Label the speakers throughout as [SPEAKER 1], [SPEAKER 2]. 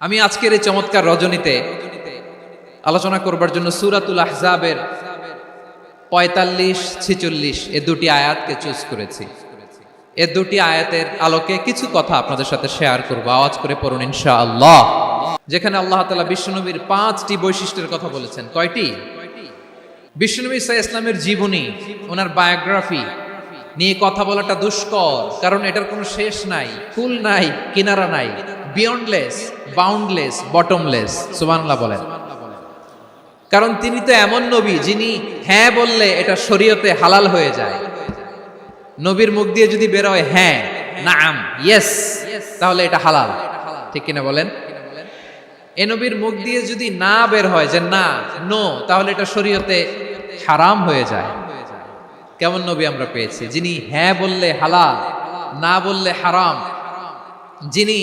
[SPEAKER 1] আমি আজকের এই চমৎকার রজনীতে আলোচনা করবার জন্য সূরাতুল আহজাবের ৪৫-৪৬ এ দুটি আয়াতকে চুজ করেছি। এ দুটি আয়াতের আলোকে কিছু কথা আপনাদের সাথে শেয়ার করব। আওয়াজ করে পড়ুন ইনশাআল্লাহ। যেখানে আল্লাহ তাআলা বিশ্বনবীর ৫টি বৈশিষ্ট্যের কথা বলেছেন। কয়টি? বিশ্বনবী সাল্লাল্লাহু আলাইহি ইসলামের জীবনী, ওনার বায়োগ্রাফি নিয়ে কথা বলাটা দুষ্কর, কারণ এটার কোনো শেষ নাই, কুল নাই, কিনারা নাই, বিয়ন্ডলেস, বাউন্ডলেস, বটমলেস। সুবহানাল্লাহ বলেন। কারণ তিনি তো এমন নবী যিনি হ্যাঁ বললে এটা শরীয়তে হালাল হয়ে যায়। নবীর মুখ দিয়ে যদি বের হয় হ্যাঁ, নাম, ইয়েস, তাহলে এটা হালাল। ঠিক কিনা বলেন? এ নবীর মুখ দিয়ে যদি না বের হয় যে না, নো, তাহলে এটা শরীয়তে হারাম হয়ে যায়। কেমন নবী আমরা পেয়েছি, যিনি হ্যাঁ বললে হালাল, না বললে হারাম, যিনি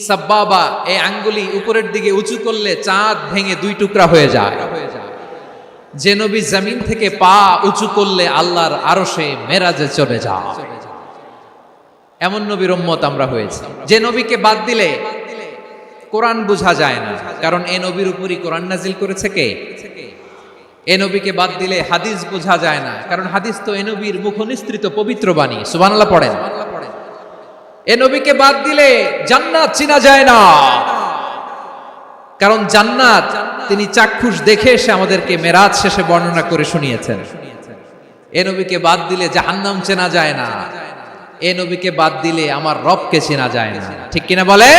[SPEAKER 1] সাব্বাবা এই আঙ্গুলি উপরের দিকে উঁচু করলে চাঁদ ভেঙে 2 টুকরা হয়ে যায়, যে নবী জমিন থেকে পা উঁচু করলে আল্লাহর আরশে মেরাজে চলে যায়, এমন নবীর উম্মত আমরা হয়েছি। যে নবীকে বাদ দিলে কোরআন বোঝা যায় না, কারণ এ নবীর উপরই কোরআন নাজিল করেছে কে? এ নবীকে বাদ দিলে হাদিস বোঝা যায় না, কারণ হাদিস তো এ নবীর মুখনিসৃত পবিত্র বাণী। সুবহানাল্লাহ পড়েন। এ নবীকে বাদ দিলে জান্নাত চিনা যায় না, কারণ জান্নাত তিনি চাক্ষুষ দেখে এসে আমাদেরকে মেরাজ শেষে বর্ণনা করে শুনিয়েছেন। এ নবীকে বাদ দিলে জাহান্নাম চেনা যায় না, এ নবীকে বাদ দিলে আমার রবকে চেনা যায় না। ঠিক কিনা বলে?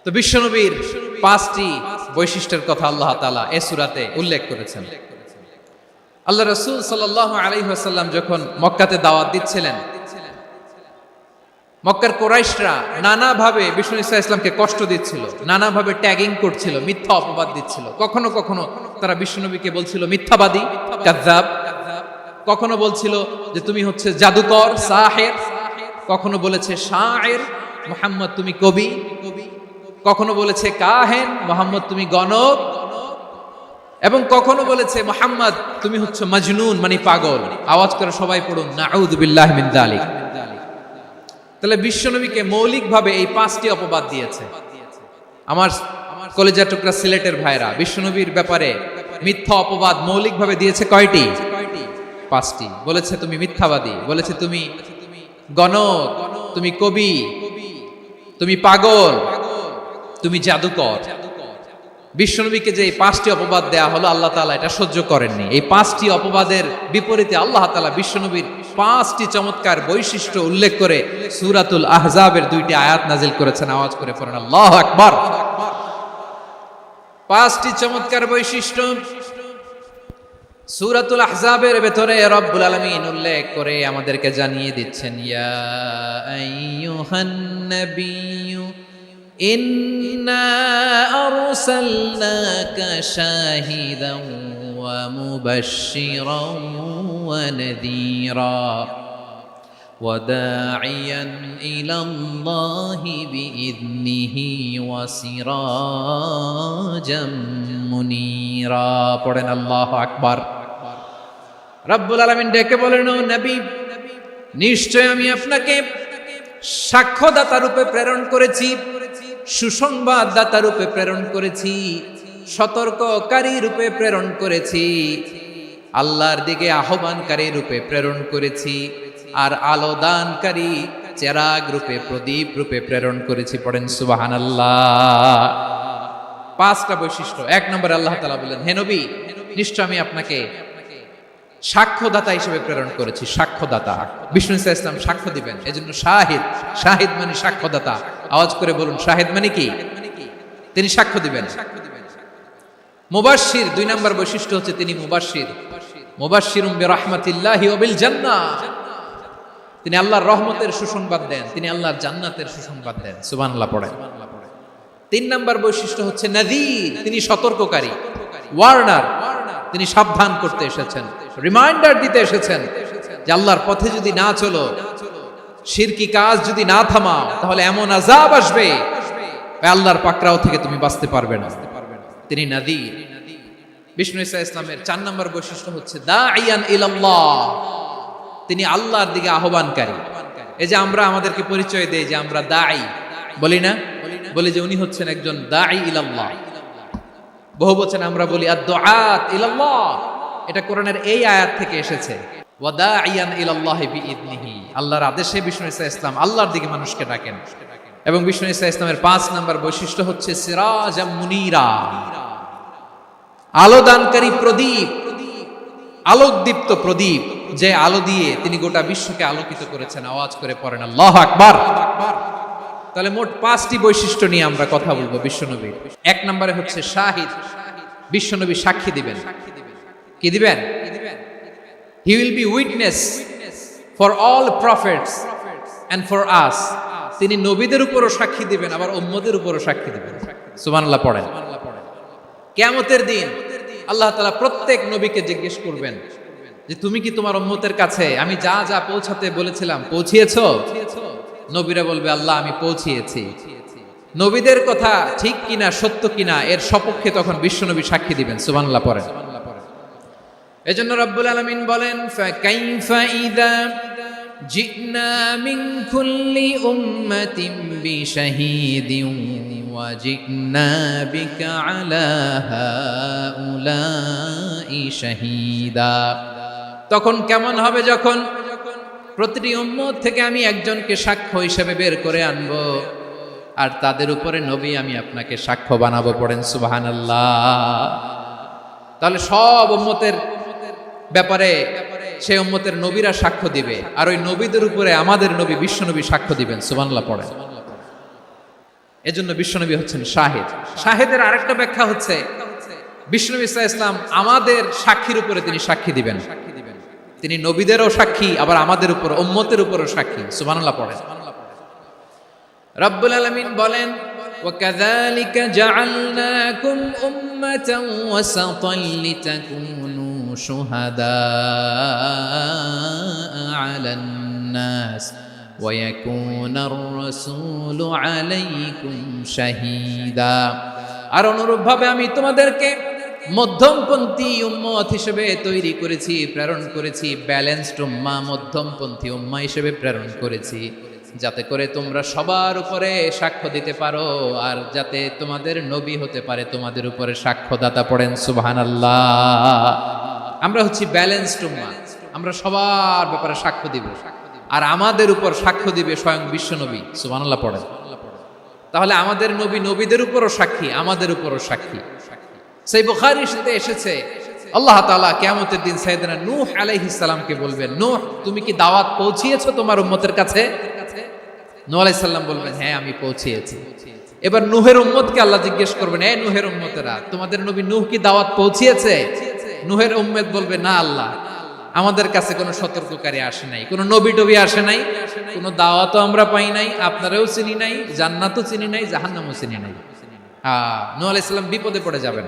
[SPEAKER 1] তো বিশ্বনবীর 5টি বৈশিষ্ট্যের কথা আল্লাহ তাআলা এই সূরাতে উল্লেখ করেছেন। আল্লাহ রাসূল সাল্লাল্লাহু আলাইহি ওয়াসাল্লাম যখন মক্কাতে দাওয়াত দিচ্ছিলেন, মক্কার কুরাইশরা নানাভাবে বিষ্ণু ঈসা ইসলামকে কষ্ট দিচ্ছিল, নানাভাবে ট্যাগিং করছিল, মিথ্যা অপবাদ দিচ্ছিল। কখনো কখনো তারা বিশ্বনবীকে বলছিল মিথ্যাবাদী, কাযযাব। কখনো বলছিল যে তুমি হচ্ছে জাদুকর, সাহের। কখনো বলেছে শায়ের, মুহাম্মদ তুমি কবি। কখনো বলেছে কাহেন, মুহাম্মদ তুমি গণক। এবং কখনো বলেছে মুহাম্মদ তুমি হচ্ছে মাজনুন, মানে পাগল। আওয়াজ করে সবাই পড়ুন নাউযু বিল্লাহি মিন যালিক। তাহলে বিশ্বনবীকে মৌলিকভাবে এই 5টি অপবাদ দিয়েছে। আমার কলেজের টুকরা সিলেটের ভাইরা, বিশ্বনবীর ব্যাপারে মিথ্যা অপবাদ মৌলিকভাবে দিয়েছে কয়টি? 5টি। বলেছে তুমি মিথ্যাবাদী, বলেছে তুমি গণক, তুমি কবি, তুমি পাগল, তুমি জাদুকর। বিশ্বনবীকে যে এই 5টি অপবাদ দেয়া হলো, আল্লাহ তাআলা এটা সহ্য করেননি। এই 5টি অপবাদের বিপরীতে আল্লাহ তাআলা বিশ্বনবীর 5টি চমৎকার বৈশিষ্ট্য উল্লেখ করে সূরাতুল আহজাবের 2টি আয়াত নাজিল করেছেন। আওয়াজ করে পড়েন আল্লাহু আকবার। 5টি চমৎকার বৈশিষ্ট্য সূরাতুল আহজাবের ভেতরে রব্বুল আলামিন উল্লেখ করে আমাদেরকে জানিয়ে দিচ্ছেন, ইয়া আইয়ুহান নাবিয়্যু ইন্না আরসালনাকা শাহিদান ওয়া মুবাশশিরান ওয়া নাযীরা ওয়া দাঈয়ান ইলাল্লাহি বিইذনিহি ওয়া সিরাজাম মুনীরা। পড়েন আল্লাহু আকবার। রব্বুল আলামিন ডেকে বলেন, ও নবী, নিশ্চয় আমি আপনাকে সাক্ষ্যদাতা রূপে প্রেরণ করেছি, সুসংবাদদাতা রূপে প্রেরণ করেছি, সতর্ককারী রূপে প্রেরণ করেছি, আল্লাহর দিকে আহ্বানকারী রূপে প্রেরণ করেছি, আর আলো দানকারী চেরাগ রূপে, প্রদীপ রূপে প্রেরণ করেছি। পড়েন সুবহানাল্লাহ। 5টা বৈশিষ্ট্য। 1 নম্বরে আল্লাহ তাআলা বলেন, হে নবী, নিশ্চয় আমি আপনাকে সাক্ষ্যদাতা হিসেবে প্রেরণ করেছি। সাক্ষ্যদাতা, বিষ্ণু ঈসা ইসলাম সাক্ষ্য দিবেন, এজন্য শাহিদ। শাহিদ মানে সাক্ষ্যদাতা। আওয়াজ করে বলুন শাহিদ মানে কি? তিনি সাক্ষ্য দিবেন। মুবাশশির, 2 নম্বর বৈশিষ্ট্য হচ্ছে তিনি মুবাশশির। মুবাশশিরুম বিরাহমাতিল্লাহি ওয়া বিল জান্নাহ। তিনি আল্লাহর রহমতের সুসংবাদ দেন, তিনি আল্লাহর জান্নাতের সুসংবাদ দেন। সুবহানাল্লাহ পড়েন। 3 নম্বর বৈশিষ্ট্য হচ্ছে নাযীর, তিনি সতর্ককারী, ওয়ার্নার। তিনি সাবধান করতে এসেছেন, রিমাইন্ডার দিতে এসেছেন যে আল্লাহর পথে যদি না চলো, শিরকি কাজ যদি না থামাও, তাহলে এমন আযাব আসবে আল্লাহর পাকড়াও থেকে তুমি বাঁচতে পারবে না। তিনি নাযীর। বিষ্ণু ঈসা ইসলামের 4 নম্বর বৈশিষ্ট্য হচ্ছে দাঈয়ান ইলাল্লাহ, তিনি আল্লাহর দিকে আহ্বানকারী। এই যে আমরা আমাদেরকে পরিচয় দেই যে আমরা দাঈ, বলি না? বলি যে উনি হচ্ছেন একজন দাঈ ইলাল্লাহ। বহু বচন আমরা বলি আদ-দুআত ইলাল্লাহ। এটা কোরআনের এই আয়াত থেকে এসেছে। ওয়া দাঈয়ান ইলাল্লাহি বিইذনিহি। আল্লাহর আদেশে বিষ্ণু ঈসা ইসলাম আল্লাহর দিকে মানুষকে ডাকেন। এবং বিষ্ণু ঈসা ইসলামের 5 নাম্বার বৈশিষ্ট্য হচ্ছে সিরাজাম মুনীরা, আলোদানকারী প্রদীপ, আলোকদীপ্ত প্রদীপ, যে আলো দিয়ে তিনি গোটা বিশ্বকে আলোকিত করেছেন। আওয়াজ করে পড়েন আল্লাহু আকবার। তাহলে মোট 5টি বৈশিষ্ট্য নিয়ে আমরা কথা বলবো বিশ্বনবীর। 1 নম্বরে হচ্ছে শাহিদ, বিশ্বনবী সাক্ষী দিবেন। কি দিবেন? He will be witness for all prophets and for us. তিনি নবীদের উপরও সাক্ষী দিবেন, আবার উম্মতের উপরও সাক্ষী দিবেন। সুবহানাল্লাহ পড়েন। কিয়ামতের দিন আল্লাহ তাআলা প্রত্যেক নবীকে জিজ্ঞেস করবেন যে তুমি কি তোমার উম্মতের কাছে আমি যা যা পৌঁছাতে বলেছিলাম পৌঁছিয়েছো? নবীরা বলবে আল্লাহ আমি পৌঁছিয়েছি। নবীদের কথা ঠিক কিনা, সত্য কিনা, এর সপক্ষে তখন বিশ্বনবী সাক্ষী দিবেন। সুবহানাল্লাহ পড়েন। এজন্য রব্বুল আলামিন বলেন ফাকাইফা ইযা জিনা মিন কুল্লি উম্মাতিন বিশাহীদিন ওয়া জিনা বিকা আলা হাউলাই শাহীদা। তখন কেমন হবে যখন প্রতিটি উম্মত থেকে আমি একজনকে সাক্ষ্য হিসেবে বের করে আনবো, আর তাদের উপরে নবী আমি আপনাকে সাক্ষ্য বানাবো। পড়েন সুবহানাল্লাহ। তাহলে সব উম্মতের ব্যাপারে সেই উম্মতের নবীরা সাক্ষ্য দিবে, আর ওই নবীদের উপরে আমাদের নবী বিশ্বনবী সাক্ষ্য দিবেন। সুবহানাল্লাহ পড়েন। এজন্য বিশ্বনবী হচ্ছেন শাহিদ। শাহিদের আরেকটা ব্যাখ্যা হচ্ছে বিশ্বনবী সাল্লাল্লাহু আলাইহি ওয়াসাল্লাম আমাদের সাক্ষীর উপরে তিনি সাক্ষী দিবেন। তিনি নবীদেরও সাক্ষী, আবার আমাদের উপর উম্মতের উপরও সাক্ষী। সুবহানাল্লাহ পড়েন। রব্বুল আলামিন বলেন وَكَذَلِكَ جَعَلْنَاكُمْ أُمَّةً وَسَطًا لِتَكُونُوا شُهَدَاءَ عَلَى النَّاسِ وَيَكُونَ الرَّسُولُ عَلَيْكُمْ شَهِيدًا। আর অনুরূপভাবে আমি তোমাদেরকে মধ্যমপন্থী উম্মত হিসেবে তৈরি করেছি, প্রেরণ করেছি। ব্যালেন্সড উম্মাহ, মধ্যমপন্থী উম্মাহ হিসেবে প্রেরণ করেছি, যাতে করে তোমরা সবার উপরে সাক্ষ্য দিতে পারো, আর যাতে তোমাদের নবী হতে পারে তোমাদের উপরে সাক্ষ্যদাতা। পড়েন সুবহানাল্লাহ। আমরা হচ্ছি ব্যালেন্সড উম্মাহ, আমরা সবার ব্যাপারে সাক্ষ্য দিব, আর আমাদের উপর সাক্ষ্য দিবে স্বয়ং বিশ্বনবী। সুবহানাল্লাহ পড়েন। তাহলে আমাদের নবী নবীদের উপরও সাক্ষী, আমাদের উপরও সাক্ষী। সেই বুখারীর সাথে এসেছে আল্লাহ তাআলা কিয়ামতের দিন সাইয়েদনা নূহ আলাইহিস সালামকে বলবেন, নূহ তুমি কি দাওয়াত পৌঁছিয়েছো তোমার উম্মতের কাছে? নূহ আলাইহিস সালাম বলবেন হ্যাঁ আমি পৌঁছিয়েছি। এবার নূহের উম্মতকে আল্লাহ জিজ্ঞেস করবেন, এই নূহের উম্মতেরা তোমাদের নবী নূহ কি দাওয়াত পৌঁছিয়েছে? নূহের উম্মত বলবে না আল্লাহ, আমাদের কাছে কোনো সতর্ককারী আসে নাই, কোনো নবী টবি আসে নাই, কোনো দাওয়াতও আমরা পাই নাই, আপনারাও চিনি নাই, জান্নাতও চিনি নাই, জাহান্নামও চিনি নাই। নূহ আলাইহিস সালাম বিপদে পড়ে যাবেন।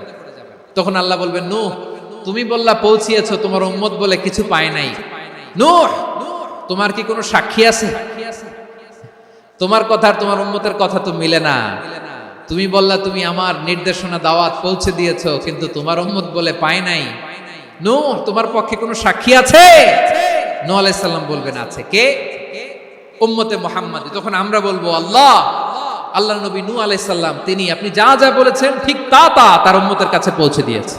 [SPEAKER 1] তখন আল্লাহ বলবেন নূহ তুমি বললা পৌঁছিয়েছো, তোমার উম্মত বলে কিছু পায় নাই। নূহ তোমার কি কোনো সাক্ষী আছে? তোমার কথা আর তোমার উম্মতের কথা তো মিলে না। তুমি বললা তুমি আমার নির্দেশনা দাওয়াত পৌঁছে দিয়েছো, কিন্তু তোমার উম্মত বলে পায় নাই। নূহ তোমার পক্ষে কোনো সাক্ষী আছে? নূহ আলাইহিস সালাম বলবেন আছে। কে? উম্মতে মুহাম্মাদী। তখন আমরা বলবো আল্লাহ, আল্লাহর নবী নূহ আলাইহিস সালাম তিনি আপনি যা যা বলেছেন ঠিক তা তা তার উম্মতের কাছে পৌঁছে দিয়েছে।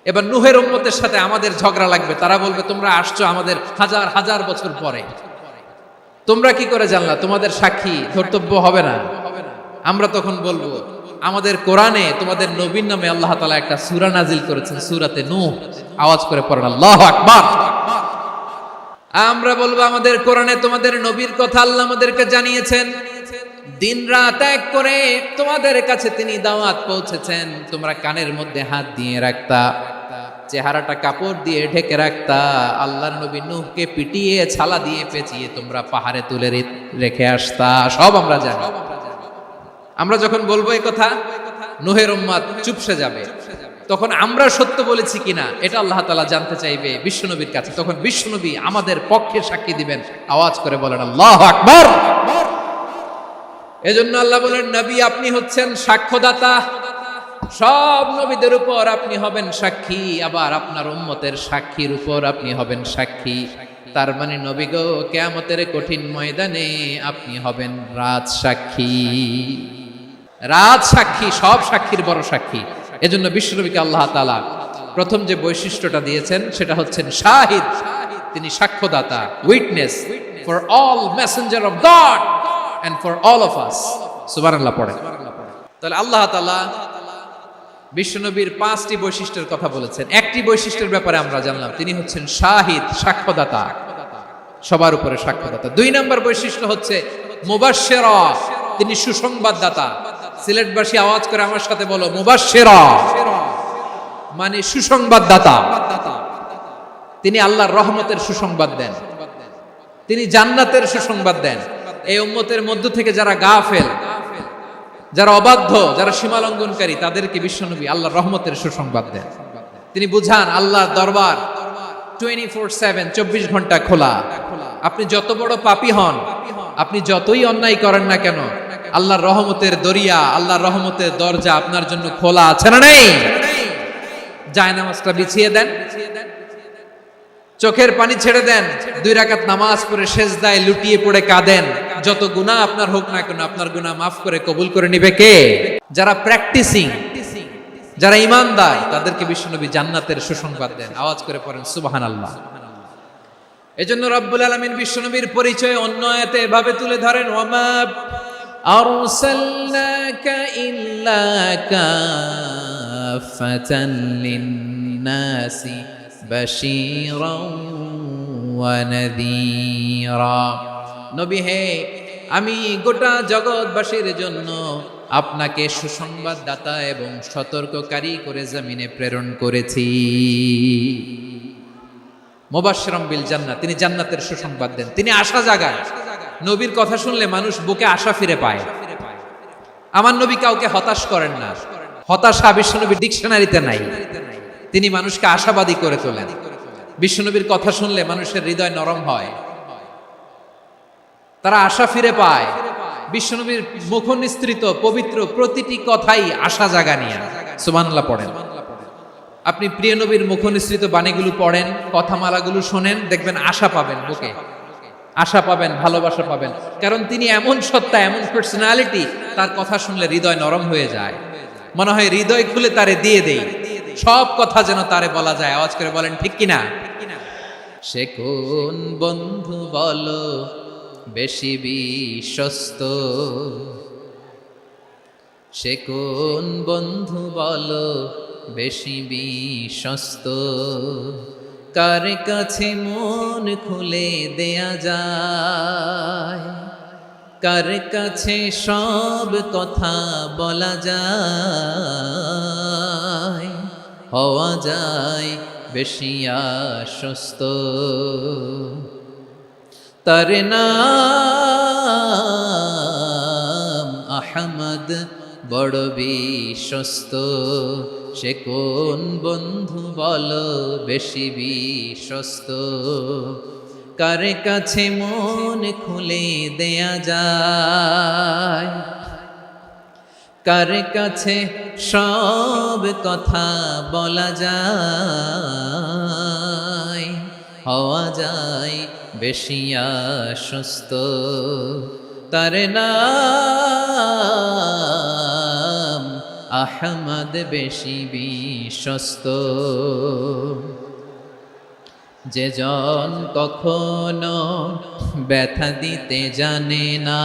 [SPEAKER 1] এবার নূহের উম্মতের সাথে আমাদের ঝগড়া লাগবে। তারা বলবে তোমরা আসছো আমাদের হাজার হাজার বছর পরে, তোমরা কি করে জানলা? তোমাদের সাক্ষী ধর্তব্য হবে না। আমরা তখন বলবো আমাদের কোরআনে তোমাদের নবীর নামে আল্লাহ তাআলা একটা সূরা নাজিল করেছেন, সূরাতে নূহ। আওয়াজ করে পড়েন আল্লাহু আকবার। আমরা বলবো আমাদের কোরআনে তোমাদের নবীর কথা আল্লাহ আমাদেরকে জানিয়েছেন, দিন রাত এক করে তোমাদের কাছে তিনি দাওয়াত পৌঁছেছেন। তোমরা কানের মধ্যে হাত দিয়ে রাখতা, চেহারাটা কাপড় দিয়ে ঢেকে রাখতা, আল্লাহর নবী নূহকে পিটিয়ে ছালা দিয়ে পেঁচিয়ে তোমরা পাহাড়ে তুলে রেখে আসতা। সব আমরা জানি। আমরা যখন বলবো এই কথা, নূহের উম্মত চুপসে যাবে। তখন আমরা সত্য বলেছি কিনা এটা আল্লাহ তাআলা জানতে চাইবে বিশ্বনবীর কাছে। তখন বিশ্বনবী আমাদের পক্ষে সাক্ষী দিবেন। আওয়াজ করে বলেন আল্লাহু আকবার। এজন্য আল্লাহ বলেন নবী আপনি হচ্ছেন সাক্ষ্যদাতা, সব নবীদের উপর আপনি হবেন সাক্ষী, আবার আপনার উম্মতের সাক্ষীর উপর আপনি হবেন সাক্ষী। তার মানে নবী গো, কিয়ামতের কঠিন ময়দানে আপনি হবেন রাজসাক্ষী। রাজসাক্ষী, সব সাক্ষীর বড় সাক্ষী। এজন্য বিশ্বনবীকে আল্লাহ তাআলা প্রথম যে বৈশিষ্ট্যটা দিয়েছেন সেটা হচ্ছেন শাহিদ। তিনি সাক্ষ্যদাতা, witness for all messenger of God and for all of us. সুবহানাল্লাহ পড়ে। তাহলে আল্লাহ তাআলা বিশ্বনবীর 5টি বৈশিষ্ট্যের কথা বলেছেন। একটি বৈশিষ্ট্যের ব্যাপারে আমরা জানলাম, তিনি হচ্ছেন শাহিদ, সাক্ষ্যদাতা, সবার উপরে সাক্ষ্যদাতা। 2 নম্বর বৈশিষ্ট্য হচ্ছে মুবাশশিরা, তিনি সুসংবাদদাতা। সিলেটবাসী আওয়াজ করে আমার সাথে বলো, মুবাশশিরা মানে সুসংবাদদাতা। তিনি আল্লাহর রহমতের সুসংবাদ দেন, তিনি জান্নাতের সুসংবাদ দেন। এই উম্মতের মধ্য থেকে যারা গাফেল, যারা অবাধ্য, যারা সীমালঙ্ঘনকারী, তাদেরকে বিশ্বনবী আল্লাহর রহমতের সুসংবাদ দেন। তিনি বুঝান আল্লাহর দরবার 24/7, 24 ঘন্টা খোলা। আপনি যত বড় পাপী হন, আপনি যতই অন্যায় করেন না কেন, আল্লাহর রহমতের দরিয়া, আল্লাহর রহমতের দরজা আপনার জন্য খোলা আছে না নেই? জায়নামাজটা বিছিয়ে দেন, চোখের পানি ছেড়ে দেন, 2 রাকাত নামাজ পড়ে সেজদায় লুটিয়ে পড়ে কাঁদেন। যত গুনাহ আপনার হোক না কেন, আপনার গুনাহ মাফ করে কবুল করে নিবে কে? যারা প্র্যাকটিসিং, যারা ঈমানদার, তাদেরকে বিশ্বনবী জান্নাতের সুসংবাদ দেন। আওয়াজ করে পড়েন সুবহানাল্লাহ। এজন্য রব্বুল আলামিন বিশ্বনবীর পরিচয় অন্য আয়াতে এভাবে তুলে ধরেন, ওয়ামা আরসালনাকা ইল্লা কাফাতান লিন-নাসি বাশীরাও ওয়া নাযীরা। নবী হে, আমি গোটা জগৎবাসীর জন্য আপনাকে সুসংবাদদাতা এবং সতর্ককারী করে জমিনে প্রেরণ করেছি। মুবাশশিরাম বিল জান্নাত, তিনি জান্নাতের সুসংবাদ দেন, তিনি আশা জাগান। নবীর কথা শুনলে মানুষ বুকে আশা ফিরে পায়। আমার নবী কাউকে হতাশ করেন না। হতাশা বিশ্বনবীর ডিকশনারিতে নাই। তিনি মানুষকে আশাবাদী করে তোলেন। বিশ্বনবীর কথা শুনলে মানুষের হৃদয় নরম হয়, তারা আশা ফিরে পায়। বিশ্বনবীর মুখ নিঃসৃত পবিত্র প্রতিটি কথাই আশা জাগানিয়া। সুবহানাল্লাহ পড়েন। আপনি প্রিয় নবীর মুখ নিঃসৃত বাণীগুলো পড়েন, কথামালাগুলো শোনেন, দেখবেন আশা পাবেন, বুকে আশা পাবেন, ভালোবাসা পাবেন। কারণ তিনি এমন সত্তা, এমন পার্সোনালিটি, তার কথা শুনলে হৃদয় নরম হয়ে যায়। মনে হয় হৃদয় খুলে তারে দিয়ে দেই, সব কথা যেন তারে বলা যায়। আওয়াজ করে বলেন ঠিক কিনা? সে কোন বন্ধু বলো বেশি বিশ্বস্ত, সে কোন বন্ধু বলো বেশি বিশ্বস্ত, কার কাছে মন খুলে দেয়া যায়, কার কাছে সব কথা বলা যায়, হওয়া যায় বেশি আশ্বস্ত। তার নাম আহমদ, বড় বিশ্বস্ত। সে কোন বন্ধু বলো বেশি বিশ্বস্ত, কার কাছে মন খুলে দেয়া যায়, কার কাছে সব কথা বলা যায়, হওয়া যায় বেশি আশ্বস্ত। তার নাম আহমদ, বেশি বিশ্বস্ত। যে জন কখনো ব্যথা দিতে জানে না,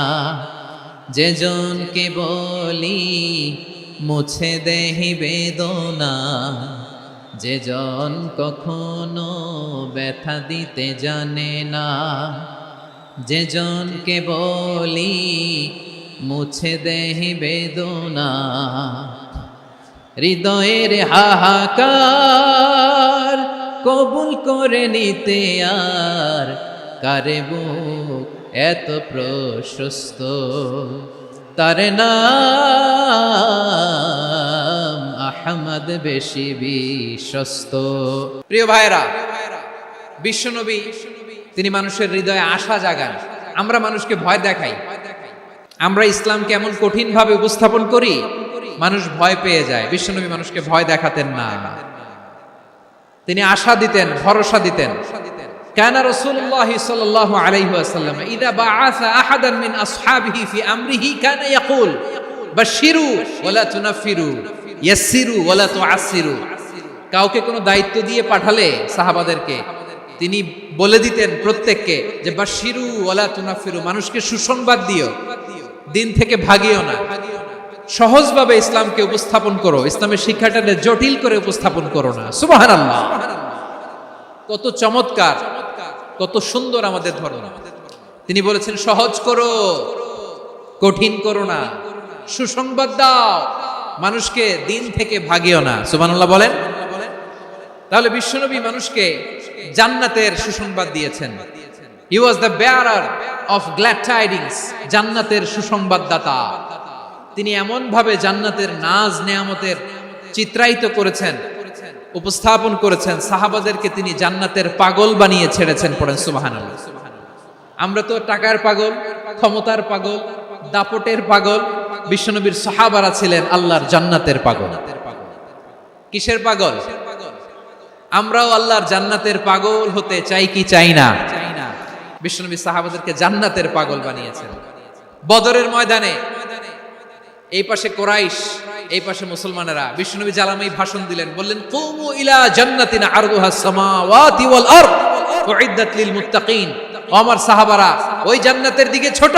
[SPEAKER 1] যে জনকে বলি মুছে দেহি বেদনা, যে জন কখনো ব্যথা দিতে জানে না, যে জনকে বলি মুছে দেহি বেদনা, হৃদয়ের হাহাকার কবুল করে নিতে আর কারে বুক এত প্রশস্ত। তার নাম আহমদ, বেশি বিশ্বস্ত। প্রিয় ভাইরা, বিশ্বনবী তিনি মানুষের হৃদয়ে আশা জাগান। আমরা মানুষকে ভয় দেখাই, আমরা ইসলামকে এমন কঠিন ভাবে উপস্থাপন করি, মানুষ ভয় পেয়ে যায়। বিশ্বনবী মানুষকে ভয় দেখাতেন না, তিনি আশা দিতেন, ভরসা দিতেন। كان رسول الله صلى الله عليه وسلم إذا بعث أحدا من أصحابه في أمره كان يقول بشروا ولا تنفروا يسروا ولا تعسروا কাউকে কোনো দায়িত্ব দিয়ে পাঠালে সাহাবাদেরকে তিনি বলে দিতেন প্রত্যেককে যে বাশিরু ওয়ালা তুনাফিরু, মানুষকে সুসংবাদ দিও, দিন থেকে ভাগিও না, সহজভাবে ইসলামকে উপস্থাপন করো, ইসলামের শিক্ষাটাকে জটিল করে উপস্থাপন করো না। সুবহানাল্লাহ, কত চমৎকার, কত সুন্দর আমাদের ধর্ম। তিনি বলেছেন সহজ করো, কঠিন করো না, সুসংবাদ দাও, মানুষকে দিন থেকে ভাগিও না। সুবহানাল্লাহ বলেন। তাহলে বিশ্বনবী মানুষকে জান্নাতের সুসংবাদ দিয়েছেন। He was the bearer of glad tidings, জান্নাতের সুসংবাদদাতা। তিনি এমন ভাবে জান্নাতের নাজ নেয়ামতের চিত্রায়িত করেছেন, উপস্থাপন করেছেন, সাহাবাদেরকে তিনি জান্নাতের পাগল বানিয়ে ছেড়েছেন। পড়েন সুবহানাল্লাহ। আমরা তো টাকার পাগল, ক্ষমতার পাগল, দাপটের পাগল। বিশ্বনবীর সাহাবারা ছিলেন আল্লাহর জান্নাতের পাগল। কিসের পাগল? আমরাও আল্লাহর জান্নাতের পাগল হতে চাই কি চাই না? বিশ্বনবী সাহাবাদেরকে জান্নাতের পাগল বানিয়েছেন। বদরের ময়দানে এই পাশে কোরাইশ, এই পাশে মুসলমানেরা। বিশ্বনবী জালামাই ভাষণ দিলেন, বললেন কুমু ইলা জান্নাতিন আরদুহাস সামাওয়াতি ওয়াল আরদ উইদ্দাত লিল মুত্তাকিন। ও আমার সাহাবারা, ওই জান্নাতের দিকে ছোট,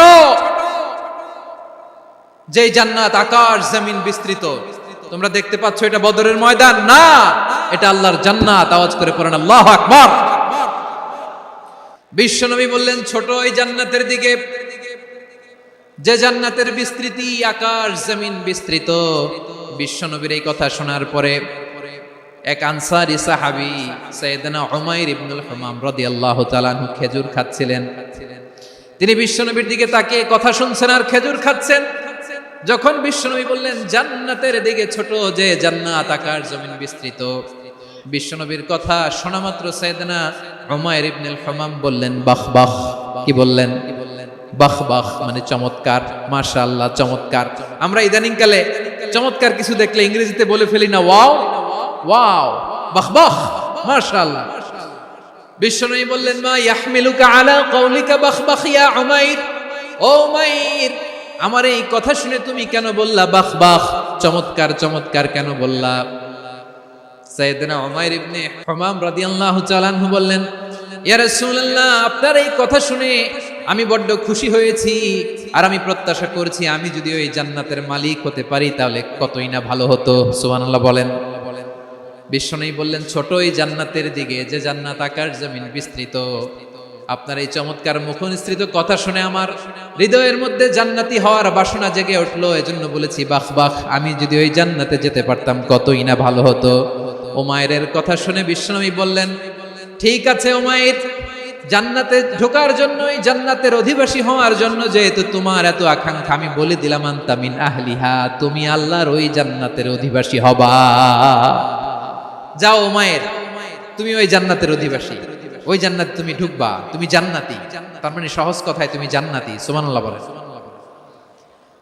[SPEAKER 1] যেই জান্নাত আকাশ জমিন বিস্তৃত। তোমরা দেখতে পাচ্ছ এটা বদরের ময়দান না, এটা আল্লাহর জান্নাত। আওয়াজ করে পড়েন আল্লাহু আকবার। বিশ্বনবী বললেন ছোট ওই জান্নাতের দিকে, যে জান্নাতের বিস্তৃতি আকাশ জমিন বিস্তৃত। বিশ্বনবীর এই কথা শোনার পরে এক আনসারী সাহাবী সাইয়েদনা উমাইর ইবনুল হুমাম রাদিয়াল্লাহু তাআলা আনহু খেজুর খাচ্ছিলেন। তিনি বিশ্বনবীর দিকে তাকিয়ে কথা শুনছেন আর খেজুর খাচ্ছেন। যখন বিশ্বনবী বললেন জান্নাতের দিকে ছোট, যে জান্নাত আকাশ জমিন বিস্তৃত, বিশ্বনবীর কথা শোনা মাত্র সাইয়েদনা উমাইর ইবনুল হুমাম বললেন বাহ বাহ। কি বললেন? বাহ বাহ মানে চমৎকার, মাশাআল্লাহ চমৎকার। আমরা ইদানিং কালে চমৎকার কিছু দেখলে ইংরেজিতে বলে ফেলি না ওয়াও ওয়াও, বাহ বাহ, মাশাআল্লাহ। বিশ্বনবী বললেন মা ইয়াহমিলুকা আলা কওলিকা বাহ বাহ ইয়া উমাইর। ও উমাইর, আমার এই কথা শুনে তুমি কেন বললা বাহ বাহ, চমৎকার চমৎকার কেন বললা? সাইয়েদনা উমাইর ইবনে হুমাম রাদিয়াল্লাহু তাআলা আনহু বললেন ইয়া রাসূলুল্লাহ, আপনার এই কথা শুনে আমি বড্ড খুশি হয়েছি, আর আমি প্রত্যাশা করছি আমি যদি ওই জান্নাতের মালিক হতে পারি তাহলে কতই না ভালো হতো। সুবহানাল্লাহ বলেন। বিশ্বনবী বললেন ছোট ওই জান্নাতের দিকে, যে জান্নাত আকাশ জমিন বিস্তৃত। আপনার এই চমৎকার মুখনিসৃত কথা শুনে আমার হৃদয়ের মধ্যে জান্নাতি হওয়ার বাসনা জেগে উঠলো, এজন্য বলেছি বাহ বাহ, আমি যদি ওই জান্নাতে যেতে পারতাম কতই না ভালো হতো। উমাইরের কথা শুনে বিশ্বনবী বললেন ঠিক আছে উমাইর, জান্নাতে ঢোকার জন্য, এই জান্নাতের অধিবাসী হওয়ার জন্য যেহেতু তোমার এত আকাঙ্ক্ষা, আমি বলে দিলাম আনতা মিন আহলিহা, তুমি আল্লাহর ওই জান্নাতের অধিবাসী হবা। যাও উমাইর, তুমি ওই জান্নাতের অধিবাসী, ওই জান্নাতে তুমি ঢুকবা, তুমি জান্নাতি। তার মানে সহজ কথায় তুমি জান্নাতি। সুবহানাল্লাহ বলেন।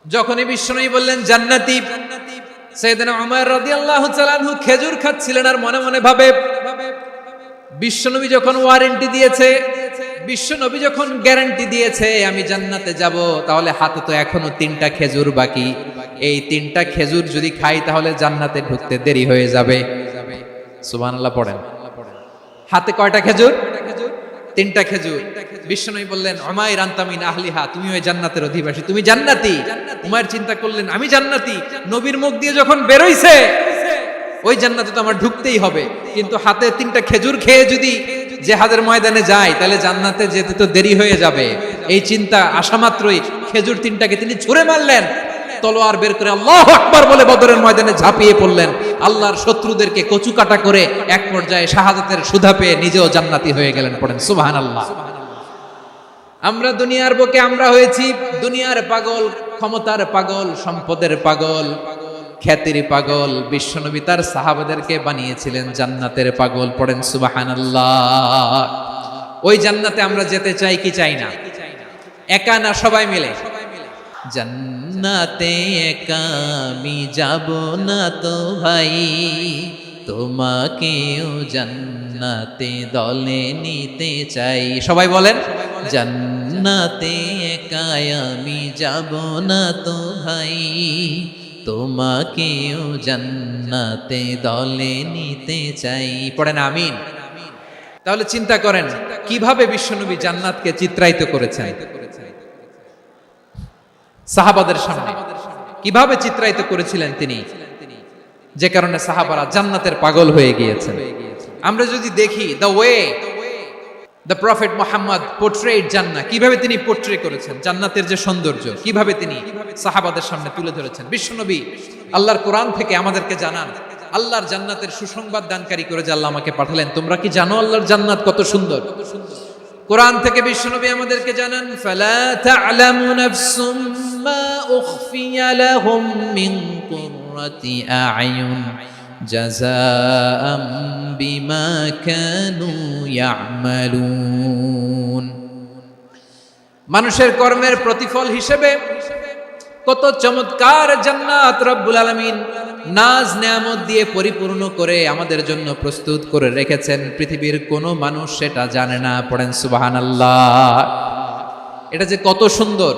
[SPEAKER 1] যখনই বিশ্বনবী বললেন জান্নাতি, সাইয়েদনা উমর রাদিয়াল্লাহু তাআলা আনহু খেজুর খাচ্ছিলেন আর মনে মনে ভাবে বিশ্বনবী যখন ওয়ারেন্টি দিয়েছে, বিশ্বনবী যখন গ্যারান্টি দিয়েছে আমি জান্নাতে যাব, তাহলে হাতে তো এখনো 3টা খেজুর বাকি। এই 3টা খেজুর যদি খাই তাহলে জান্নাতে ঢুকতে দেরি হয়ে যাবে। সুবহানাল্লাহ পড়েন। হাতে কয়টা খেজুর? 3টা খেজুর। বিশ্বনবী বললেন উমাইর আনতা মিন আহলিহা, তুমি ওই জান্নাতের অধিবাসী, তুমি জান্নাতি। উমাইর চিন্তা করলেন আমি জান্নাতি, নবীর মুখ দিয়ে যখন বেরোইছে ওই জান্নাতে তো আমার ঢুকতেই হবে, কিন্তু হাতে 3টা খেজুর খেয়ে যদি জিহাদের ময়দানে যায় তাহলে জান্নাতে যেতে তো দেরি হয়ে যাবে। এই চিন্তা আসা মাত্রই খেজুর 3টাকে তিনি ছুঁড়ে মারলেন, তলোয়ার বের করে আল্লাহু আকবার বলে বদরের ময়দানে ঝাঁপিয়ে পড়লেন। আল্লাহর শত্রুদেরকে কচু কাটা করে এক পর্যায়ে শাহাদাতের সুধা পেয়ে নিজেও জান্নাতি হয়ে গেলেন। পড়েন সুবহানাল্লাহ। আমরা দুনিয়ার বুকে আমরা হয়েছি দুনিয়ার পাগল, ক্ষমতার পাগল, সম্পদের পাগল, খ্যাতির পাগল। বিশ্বনবী তার সাহাবাদেরকে বানিয়েছিলেন জান্নাতের পাগল। পড়েন সুবহানাল্লাহ। ওই জান্নাতে আমরা যেতে চাই কি চাই না? একা না সবাই মিলে? জান্নাতে একা আমি যাব না তো ভাই, তোমাকেও জান্নাত জান্নাতে দলে নিতে চাই। সবাই বলেন, জান্নাতে একাই আমি যাব না তো ভাই, তোমাকেও জান্নাতে দলে নিতে চাই। পড়েন আমিন। তাহলে চিন্তা করেন কিভাবে বিশ্বনবী জান্নাতকে চিত্রায়িত করেছেন সাহাবাদের সামনে, কিভাবে চিত্রায়িত করেছিলেন তিনি, যে কারণে সাহাবারা জান্নাতের পাগল হয়ে গিয়েছেন। আমরা যদি দেখি the way the prophet Muhammad portrait জান্নাত, কিভাবে তিনি পোর্ট্রে করেছেন জান্নাতের যে সৌন্দর্য, কিভাবে তিনি সাহাবাদের সামনে তুলে ধরেছেন। বিশ্বনবী আল্লাহর কোরআন থেকে আমাদেরকে জানান আল্লাহর জান্নাতের সুসংবাদ দানকারী করে যে আল্লাহ আমাকে পাঠালেন। তোমরা কি জানো আল্লাহর জান্নাত কত সুন্দর? কোরআন থেকে বিশ্বনবী আমাদেরকে জানান, ফালা তা'লামু নাফসুম মা উখফিয়া লাহুম মিন কুররাতি আ'য়ুন জাযাআম বিমা কানু ইয়া'মালুন। মানুষের কর্মের প্রতিফল হিসেবে কত চমৎকার জান্নাত রব্বুল আলামিন নাজ নেয়ামত দিয়ে পরিপূর্ণ করে আমাদের জন্য প্রস্তুত করে রেখেছেন। পৃথিবীর কোনো মানুষ সেটা জানে না। পড়েন সুবহানাল্লাহ। এটা যে কত সুন্দর,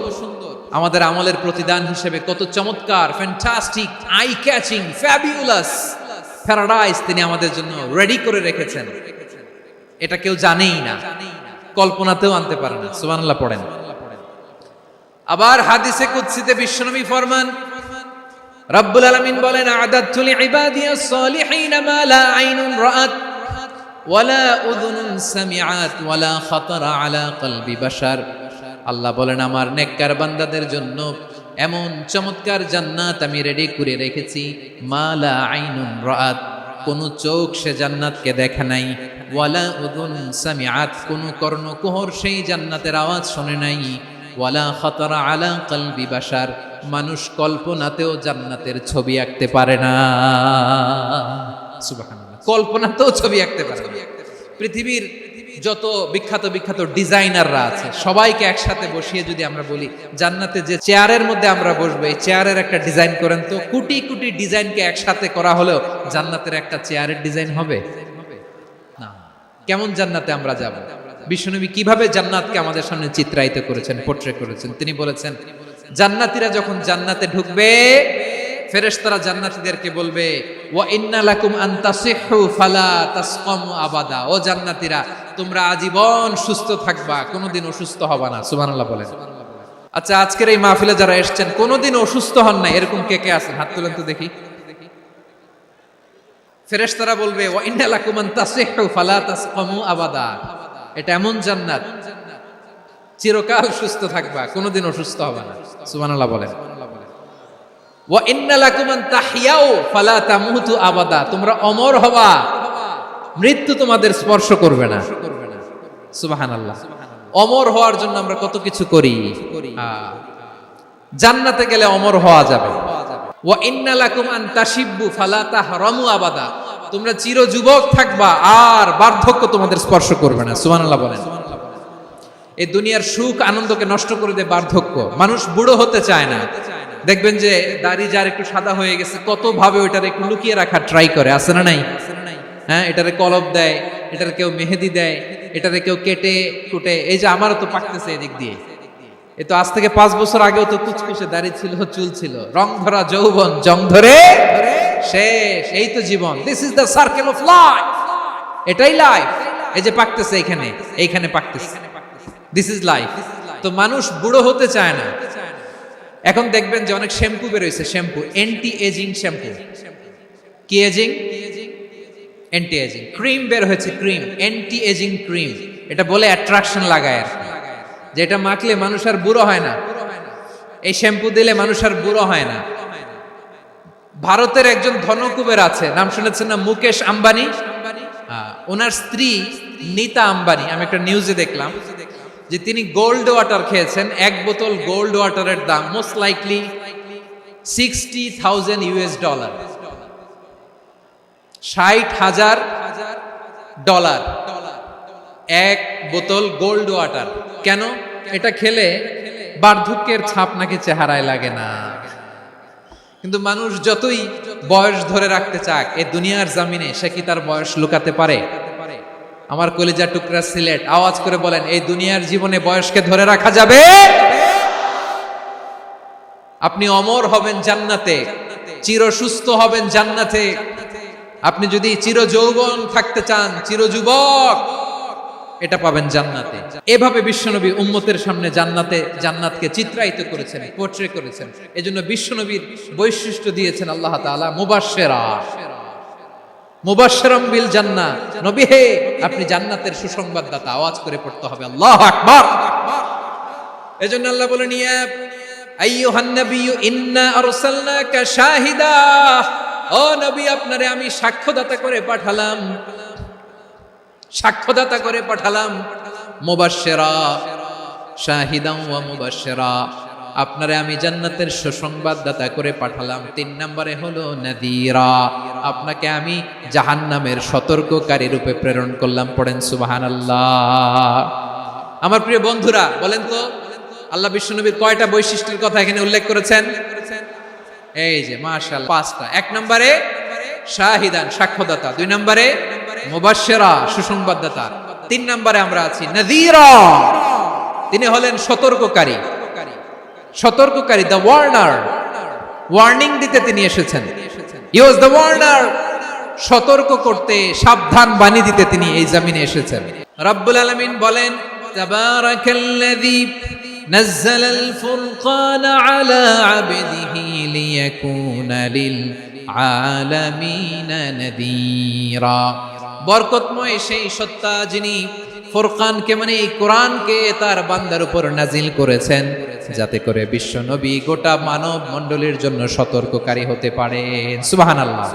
[SPEAKER 1] আমাদের আমলের প্রতিদান হিসেবে কত চমৎকার, fantastic, eye catching, fabulous paradise তিনি আমাদের জন্য রেডি করে রেখেছেন। এটা কেউ জানেই না, কল্পনাতেও আনতে পারে না। সুবহানাল্লাহ পড়েন। আবার হাদিসে কুদসিতে বিশ্বনবী ফরমান, রব্বুল আলামিন বলেন, আ'দাতু লিইবাদিয়াস সালিহিন মা লা আইনুন রাআত ওয়ালা উযুনুন সামিআত ওয়ালা খাতারা আলা কলবি বাশার। আল্লাহ বলেন, আমার নেককার বান্দাদের জন্য এমন চমৎকার জান্নাত আমি রেডি করে রেখেছি, মা লা আইনুন রাআত, কোন চোখ সে জান্নাতকে দেখে নাই, ওয়ালা উযুন সামিআত, কোন কর্ণকুহর সেই জান্নাতের আওয়াজ শুনে নাই, ওয়ালা খাতারা আলা কলবি বাশার, মানুষ কল্পনাতেও জান্নাতের ছবি আঁকতে পারে না। সুবহানাল্লাহ, কল্পনাতেও ছবি আঁকতে পারে না। পৃথিবীর যত বিখ্যাত বিখ্যাত ডিজাইনাররা আছে সবাইকে একসাথে বসিয়ে যদি আমরা বলি জান্নাতে যে চেয়ারের মধ্যে আমরা বসবো, এই চেয়ারের একটা ডিজাইন করেন তো, কোটি কোটি ডিজাইনকে একসাথে করা হলেও জান্নাতের একটা চেয়ারের ডিজাইন হবে না। কেমন জান্নাতে আমরা যাব? বিশ্বনবী কিভাবে জান্নাতকে আমাদের সামনে চিত্রায়িত করেছেন, পোর্ট্রে করেছেন। তিনি বলেছেন, জান্নাতীরা যখন জান্নাতে ঢুকবে, ফেরেশতারা জান্নাতীদেরকে বলবে, ওয়া ইন্না লাকুম আন তাসিহু ফালা তাসকামু আবাদা, ও জান্নাতীরা তোমরা আজীবন সুস্থ থাকবা, কোনোদিন অসুস্থ হবা না। সুবহানাল্লাহ বলেন। আচ্ছা, আজকের এই মাহফিলে যারা এসেছেন কোনোদিন অসুস্থ হন না, এরকম কে কে আছেন? হাত তুলেন তো দেখি। ফেরেশতারা বলবে, ওয়া ইন্না লাকুম আন তাসিহু ফালা তাসকামু আবাদা, এটা এমন জান্নাত চিরকাল সুস্থ থাকবা, কোনোদিন অসুস্থ হবে না। সুবহানাল্লাহ বলেন। ওয়া ইন্না লাকুম আন তাহইয়াউ ফালা তামুতু আবাদা, তোমরা অমর হবা, মৃত্যু তোমাদের স্পর্শ করবে না। সুবহানাল্লাহ। অমর হওয়ার জন্য আমরা কত কিছু করি। জান্নাতে গেলে অমর হওয়া যাবে। ওয়া ইন্না লাকুম আন তাশিব্বু ফালা তাহরামু আবাদা, তোমরা চির যুবক থাকবা, আর বার্ধক্য তোমাদের স্পর্শ করবে না। সুবহানাল্লাহ বলেন। এই দুনিয়ার সুখ আনন্দকে নষ্ট করে দেয় বার্ধক্য। মানুষ বুড়ো হতে চায় না। দেখবেন যে দাড়ি যার একটু সাদা হয়ে গেছে, কত ভাবে ওইটার একটু লুকিয়ে রাখার ট্রাই করে, আছে না নাই? হ্যাঁ, এটারে কলব দেয়, এটার কেউ মেহেদি দেয়, এটারে কেউ কেটে কুটে। এই যে আমারও তো পাকতেছে এদিক দিয়ে, এ তো আজ থেকে 5 বছর আগেও তো কুচকুচে দাড়ি ছিল, চুল ছিল, রং ধরা যৌবন জং ধরে শেষ। এই তো জীবন। This is the circle of life, এটাই লাইফ। এই যে পাকতেছে এইখানে, এইখানে পাকতেছে, দিস ইজ লাইফ। তো মানুষ বুড়ো হতে চায় না। এখন দেখবেন যে অনেক শ্যাম্পু বেরোইছে, শ্যাম্পু অ্যান্টি এজিং শ্যাম্পু। কি এজিং? Anti aging. ক্রিম বের হয়েছে, ক্রিম অ্যান্টি এজিং ক্রিম। এটা বলে অ্যাট্রাকশন লাগায় আর কি, যে এটা মাখলে মানুষ আর বুড়ো হয় না, এই শ্যাম্পু দিলে মানুষ আর বুড়ো হয় না। ভারতের একজন ধনকুবের আছে, নাম শুনেছেন না? মুকেশ আম্বানি। ওনার স্ত্রী নীতা আম্বানি, আমি একটা নিউজে দেখলাম যে তিনি গোল্ড ওয়াটার খেয়েছেন। 1 বোতল গোল্ড ওয়াটারের দাম মোস্ট লাইকলি $60,000 $60,000 1 বোতল গোল্ড ওয়াটার। কেন? এটা খেলে বার্ধক্যের ছাপ নাকি চেহারায় লাগে না। কিন্তু মানুষ যতই বয়স ধরে রাখতে চাক এই দুনিয়ার জামিনে, সে কি তার বয়স লুকাতে পারে? আমার কলিজার টুকরা সিলেট, আওয়াজ করে বলেন, এই দুনিয়ার জীবনে বয়সকে ধরে রাখা যাবে? আপনি অমর হবেন জান্নাতে, চির সুস্থ হবেন জান্নাতে। আপনি যদি চির যৌবন থাকতে চান, চির যুবক, এটা পাবেন জান্নাতে। এভাবে বিশ্বনবী উম্মতের সামনে জান্নাতকে চিত্রায়িত করেছেন, পোর্ট্রে করেছেন। এজন্য বিশ্বনবীর বৈশিষ্ট্য দিয়েছেন আল্লাহ তাআলা মুবাশশিরাম বিল জান্নাহ। নবী হে, আপনি জান্নাতের সুসংবাদদাতা। আওয়াজ করে পড়তে হবে আল্লাহু আকবার। এজন্য আল্লাহ বলেন, ইয়া আইয়ুহান নাবিয়্যু ইন্না আরসালনাকা শাহিদা, ও নবী, আপনারে আমি সাক্ষ্যদাতা করে পাঠালাম। মুবাশশিরা, শাহিদান ওয়া মুবাশশিরা, আপনারে আমি জান্নাতের সুসংবাদদাতা করে পাঠালাম। 3 নম্বরে হলো নাযীরা, আপনাকে আমি জাহান্নামের সতর্ককারী রূপে প্রেরণ করলাম। পড়েন সুবহানাল্লাহ। আমার প্রিয় বন্ধুরা, বলেন তো আল্লাহ বিশ্বনবীর কয়টা বৈশিষ্ট্যের কথা এখানে উল্লেখ করেছেন? এই যে মাশাআল্লাহ 5টা। 1 নম্বরে শাহিদান, সাক্ষ্যদাতা। 2 নম্বরে মুবাশশিরা, সুসংবাদদাতা। 3 নম্বরে আমরা আছি নাযীরা, তিনি হলেন সতর্ককারী, দ্য ওয়ার্নার। ওয়ার্নিং দিতে তিনি এসেছেন। হি ওয়াজ দ্য ওয়ার্নার, সতর্ক করতে, সাবধান বাণী দিতে তিনি এই জমিনে এসেছেন। রব্বুল আলামিন বলেন, তাবারাকাল্লাযী নাযালাল ফুরকানা আলা আবদিহি লিয়াকুনা লিল আলামিনা নাযীরা। বরকতময় সেই সত্তা যিনি ফুরকানকে, মানে এই কোরআনকে তার বান্দার উপর নাজিল করেছেন, যাতে করে বিশ্ব নবী গোটা মানব মণ্ডলীর জন্য সতর্ককারী হতে পারেন। সুবহানাল্লাহ।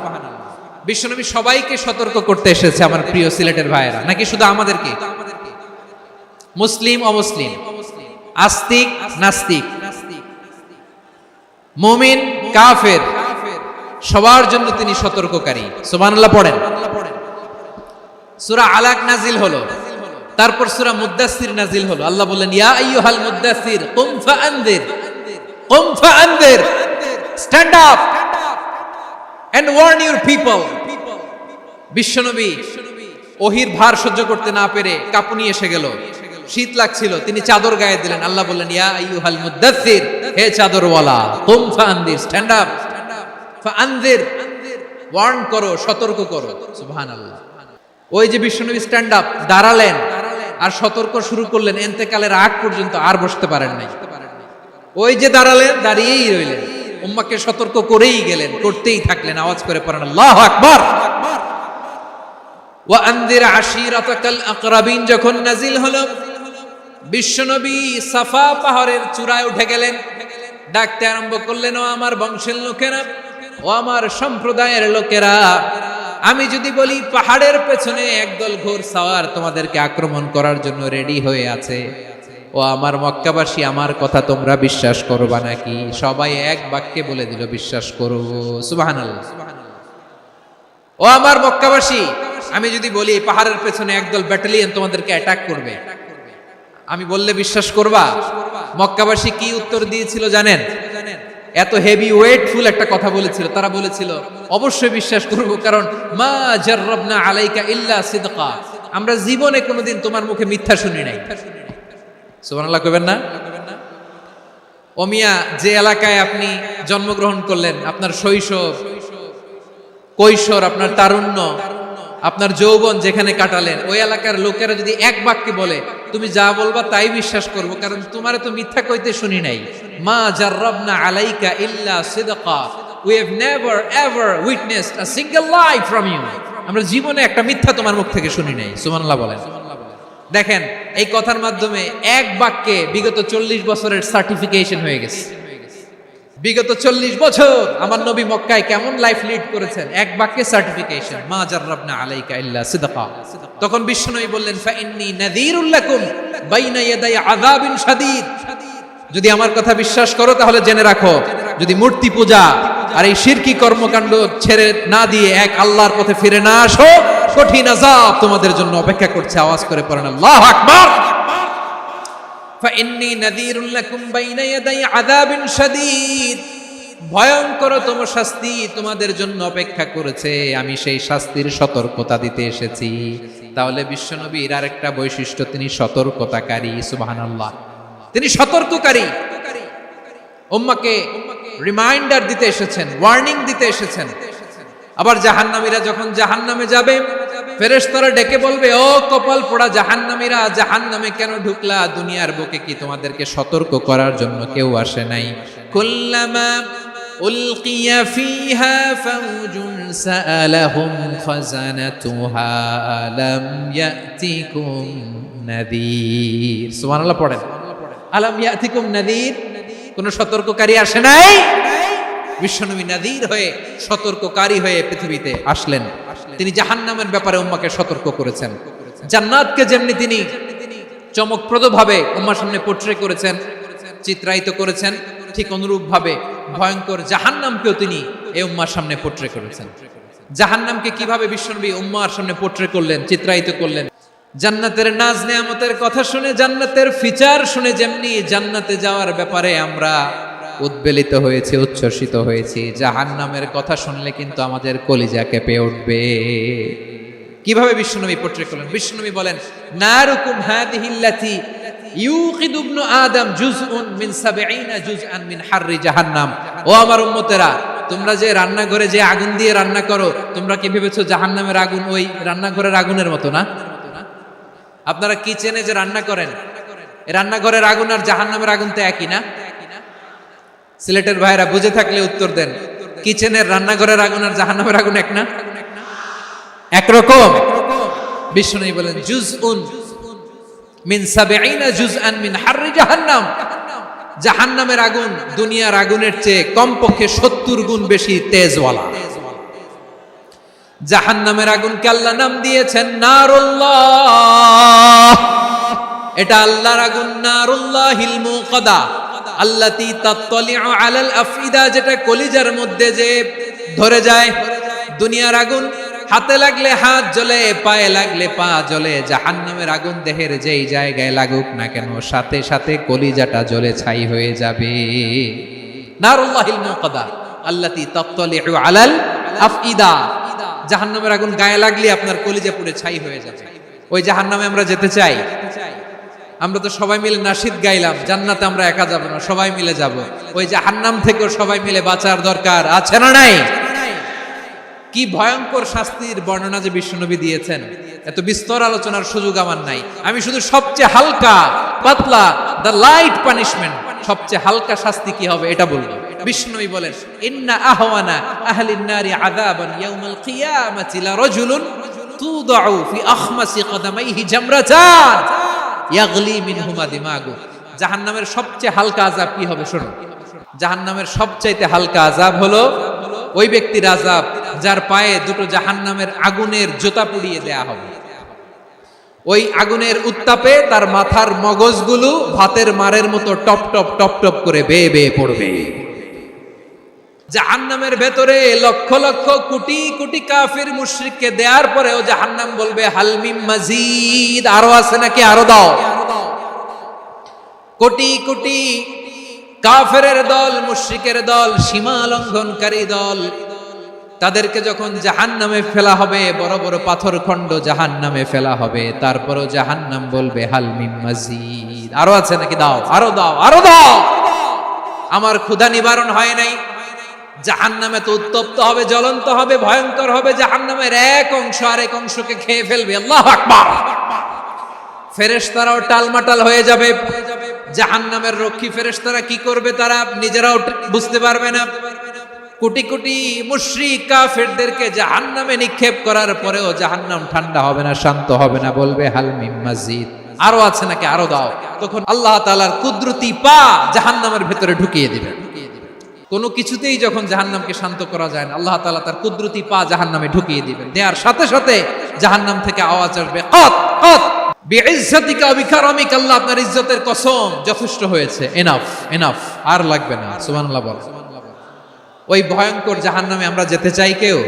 [SPEAKER 1] বিশ্ব নবী সবাইকে সতর্ক করতে এসেছে, আমার প্রিয় সিলেটের ভাইয়েরা, নাকি শুধু আমাদেরকে? মুসলিম অমুসলিম, আস্তিক নাস্তিক, মুমিন কাফের, সবার জন্য তিনি সতর্ককারী। সুবহানাল্লাহ পড়েন। সূরা আলাক নাজিল হলো, তারপর সূরা মুদ্দাসসির নাজিল হলো। আল্লাহ বললেন, ইয়া আইয়ুহাল মুদ্দাসসির কুম ফাআনযির, stand up and warn your people. বিশ্বনবী ওহীর ভার সহ্য করতে না পেরে কাঁপুনি এসে গেল, শীত লাগছিল, তিনি চাদর গায়ে দিলেন। আল্লাহ বললেন, ইয়া আইয়ুহাল মুদ্দাসসির, হে চাদরওয়ালা, কুম ফাআনযির, স্ট্যান্ড আপ, ফাআনযির, ওয়ার্ন করো, সতর্ক করো। সুবহানাল্লাহ। ওই যে বিশ্বনবী স্ট্যান্ড আপ, দাঁড়ালেন আর সতর্ক শুরু করলেন, ইন্তেকালের আগ পর্যন্ত আর বসতে পারেন নাই। ওই যে দাঁড়ালেন, দাঁড়িয়েই রইলেন, উম্মাহকে সতর্ক করেই গেলেন, করতেই থাকলেন। আওয়াজ করে পড়েন আল্লাহু আকবার। ওয়া আনযির আশীরাতাকাল আকরাবিন যখন নাজিল হলো, বিশ্বনবী সাফা পাহাড়ের চূড়ায় উঠে গেলেন, ডাকতে আরম্ভ করলেন, ও আমার বংশের লোকেরা, ও আমার সম্প্রদায়ের লোকেরা, আমি যদি বলি পাহাড়ের পেছনে একদল ঘোড়সাওয়ার তোমাদেরকে আক্রমণ করার জন্য রেডি হয়ে আছে, ও আমার মক্কাবাসী, আমার কথা তোমরা বিশ্বাস করবা নাকি? সবাই এক বাক্যে বলে দিল, বিশ্বাস করব। সুবহানাল্লাহ। ও আমার মক্কাবাসী, আমি যদি বলি পাহাড়ের পেছনে একদল ব্যাটালিয়ন তোমাদেরকে অ্যাটাক করবে, আমি বললে বিশ্বাস করবা? মক্কাবাসী কি উত্তর দিয়েছিল জানেন? এত হেভি ওয়েটফুল একটা কথা বলেছিল। তারা বলেছিল, অবশ্যই বিশ্বাস করব, কারণ মা জাররাবনা আলাইকা ইল্লা সিদকা, আমরা জীবনে কোনোদিন তোমার মুখে মিথ্যা শুনি নাই। সুবহানাল্লাহ কইবেন না? ও মিয়া, যে এলাকায় আপনি জন্মগ্রহণ করলেন, আপনার শৈশব, কৈশোর, আপনার তারুণ্য, আপনার যৌবন যেখানে কাটালেন, ওই এলাকার লোকেরা যদি এক বাক্যে বলে তুমি যা বলবা তাই বিশ্বাস করব, কারণ তোমারে তো মিথ্যা কইতে শুনি নাই। মা জাররাবনা আলাইকা ইল্লা সিদকা, we have never ever witnessed a single lie from you, আমরা জীবনে একটা মিথ্যা তোমার মুখ থেকে শুনি নাই। সুবহানাল্লাহ বলেন। দেখেন, এই কথার মাধ্যমে এক বাক্যে বিগত 40 বছরের সার্টিফিকেশন হয়ে গেছে। বিগত 40 বছর আমার নবী মক্কায় কেমন লাইফ লিড করেছেন, এক বাক্যে সার্টিফিকেশন, মা জাররাবনা আলাইকা ইল্লা সিদকা। তখন বিশ্বনবী বললেন, ফাইন্নী নাযীরুল লাকুম বাইনা ইয়াদাই আযাবিন শাদীদ, যদি আমার কথা বিশ্বাস করো তাহলে জেনে রাখো, যদি মূর্তি পূজা আর এই শিরকি কর্মকাণ্ড ছেড়ে না দিয়ে এক আল্লাহর পথে ফিরে না আসো, কঠিন আযাব তোমাদের জন্য অপেক্ষা করছে। আওয়াজ করে পড়েন আল্লাহু আকবার। ফাইন্নী নাযীরুল লাকুম বাইনা ইয়াদাই আযাবিন শাদীদ, ভয়ঙ্করতম শাস্তি তোমাদের জন্য অপেক্ষা করেছে, আমি সেই শাস্তির সতর্কতা দিতে এসেছি। তাহলে বিশ্বনবীর আরেকটা বৈশিষ্ট্য, তিনি সতর্কতাকারী। সুবহানাল্লাহ, তিনি সতর্ককারী। উম্মাহকে রিমাইন্ডার দিতে এসেছেন, ওয়ার্নিং দিতে এসেছেন। আবার জাহান্নামীরা যখন জাহান্নামে যাবে, ফেরেশতারা ডেকে বলবে, ও কপাল পোড়া জাহান্নামীরা, জাহান্নামে কেন ঢুকলা? দুনিয়ার বুকে কি তোমাদেরকে সতর্ক করার জন্য কেউ আসে নাই? কুল্লামা উলকিয়া ফিহা ফাউজুন সাআলাহুম খাজানাতুহা আলাম ইয়াতিকুম নাযীর। সুবহানাল্লাহ পড়েন, আলাম ইয়াতিকুম নাযীর, কোন সতর্ককারী আসে নাই? বিশ্বনবী নাযীর হয়ে, সতর্ককারী হয়ে পৃথিবীতে আসলেন। তিনি জাহান্নামের ব্যাপারে উম্মাহকে সতর্ক করেছেন। জান্নাতকে যেমনি তিনি চমকপ্রদ ভাবে উম্মার সামনে পোট্রে করেছেন, চিত্রায়িত করেছেন, ঠিক অনুরূপ ভাবে ভয়ঙ্কর জাহান্নামকেও তিনি এই উম্মার সামনে পোট্রে করেছেন। জাহান্নামকে কিভাবে বিশ্বনবী উম্মার সামনে পোট্রে করলেন, চিত্রায়িত করলেন? জান্নাতের নাজ নেয়ামতের কথা শুনে, জান্নাতের ফিচার শুনে যেমনি জান্নাতে যাওয়ার ব্যাপারে আমরা উদ্বেলিত হয়েছে, উচ্ছ্বসিত হয়েছি, জাহান্নামের কথা শুনলে কিন্তু আমাদের কলিজা কেঁপে উঠবে। কিভাবে বিশ্বনবী পোট্রে করলেন? বিশ্বনবী বলেন, নারুকুম হাদিহিল্লাতি ইউকিদু ইবনু আদম জুজউন মিন ৭০ জুজআন মিন হাররি জাহান্নাম। ও আমার উম্মতেরা, তোমরা যে রান্নাঘরে যে আগুন দিয়ে রান্না করো, তোমরা কি ভেবেছো জাহান্নামের আগুন ওই রান্নাঘরের আগুনের মতো? না। আপনারা কিচেনে যে রান্না করেন, রান্নাঘরের আগুন আর জাহান্নামের আগুন তো একই না? সিলেটের ভাইরা বুঝে থাকলে উত্তর দেন, কিচেনের রান্নাঘরের আগুন আর জাহান্নামের আগুন এক না? একরকম। বিশ্বনবী বলেন, জুজউন মিন ৭০ জুজআন মিন হাররি জাহান্নাম। জাহান্নামের আগুন দুনিয়ার আগুনের চেয়ে কমপক্ষে ৭০ গুণ বেশি তেজওয়ালা। জাহান্নামের আগুনকে আল্লাহ নাম দিয়েছেন নারুল্লাহ। এটা আল্লাহর আগুন, নারুল্লাহিল মুকাদা আল্লাতী তাত্তালিউ আলাল আফইদা, যেটা কলিজার মধ্যে যে ধরে যায়। দুনিয়ার আগুন হাতে লাগলে হাত জ্বলে, পায়ে লাগলে পা জ্বলে। জাহান্নামের আগুন দেহের যেই জায়গায় লাগুক না কেন, সাথে সাথে কলিজাটা জ্বলে ছাই হয়ে যাবে। নারুল্লাহিল মুকাদা আল্লাতী তাত্তালিউ আলাল আফইদা। জাহান্নামের আগুন গায়ে লাগলে আপনার কলিজা পুড়ে ছাই হয়ে যাবে। ওই জাহান্নামে আমরা যেতে চাই? আমরা তো সবাই মিলে নাশিদ গাইলাম, জান্নাতে আমরা একা যাব না, সবাই মিলে যাব। ওই জাহান্নাম থেকেও সবাই মিলে বাঁচার দরকার আছে না নাই? কি ভয়ঙ্কর শাস্তির বর্ণনা যে বিশ্বনবী দিয়েছেন, এত বিস্তর আলোচনার সুযোগ আমার নাই। আমি শুধু সবচেয়ে হালকা পাতলা, দ্য লাইট পানিশমেন্ট, সবচেয়ে হালকা শাস্তি কি হবে এটা বলবো। বিশ্বনবী বলেন, ইন্না আহওয়ানা আহলিন নারি আযাবান ইয়াউমাল কিয়ামাতি লা রাজুলুন তুদাউ ফি আখমাসি কদামাইহি জামরাতান ইয়াগলি মিনহুমা দিমাগু। জাহান্নামের সবচেয়ে হালকা আযাব কি হবে শুনুন। জাহান্নামের সবচাইতে হালকা আযাব হলো ওই ব্যক্তির আযাব যার পায়ে দুটো জাহান্নামের আগুনের জোতা পুড়িয়ে দেয়া হবে। ওই আগুনের উত্তাপে তার মাথার মগজগুলো ভাতের মারের মতো টপ টপ টপ টপ করে বেয়ে বেয়ে পড়বে। জাহান্নামের ভেতরে লক্ষ লক্ষ কোটি কোটি কাফির মুশরিককে দেওয়ার পরেও জাহান্নাম বলবে, হাল মিন মাজিদ, আরো আছে নাকি, আরো দাও। কোটি কোটি কাফেরের দল, মুশরিকের দল, সীমা লঙ্ঘনকারী দল, তাদেরকে যখন জাহান্নামে ফেলা হবে, বড় বড় পাথর খণ্ড জাহান্নামে ফেলা হবে, তারপরও জাহান্নাম বলবে, হাল মিন মাজিদ, আরো আছে নাকি, দাও, আরো দাও, আরো দাও। আমার ক্ষুধা নিবারণ হয় নাই। জাহান্নামে তো উত্তপ্ত হবে, জ্বলন্ত হবে, ভয়ঙ্কর হবে। জাহান্নামের এক অংশ আরেক অংশকে খেয়ে ফেলবে। আল্লাহু আকবার। ফেরেশতারাও টালমাটাল হয়ে যাবে। জাহান্নামের রক্ষী ফেরেশতারা কি করবে তারা নিজেরাও বুঝতে পারবে না। কোটি কোটি মুশরিক কাফেরদেরকে জাহান্নামে নিক্ষেপ করার পরেও জাহান্নাম ঠান্ডা হবে না, শান্ত হবে না, বলবে হাল মিন মাজিদ, আরো আছে নাকি, আরো দাও। তখন আল্লাহ তাআলার কুদরতি পা জাহান্নামের ভেতরে ঢুকিয়ে দিবেন। কোনো কিছুতেই যখন জাহান্নামকে শান্ত করা যায় না, আল্লাহ তাআলা তার কুদরতি পা জাহান্নামে ঢুকিয়ে দিবেন। দেওয়ার সাথে সাথে জাহান্নাম থেকে আওয়াজ আসবে, কত কত বিইজ্জাতিকা ওয়া বিকারামিকা, আল্লাহ আপনার ইজ্জতের কসম, যথেষ্ট হয়েছে, এনাফ এনাফ, আর লাগবে না। সুবহানাল্লাহ বল। ওই ভয়ঙ্কর জাহান্নামে আমরা যেতে চাই কেউ?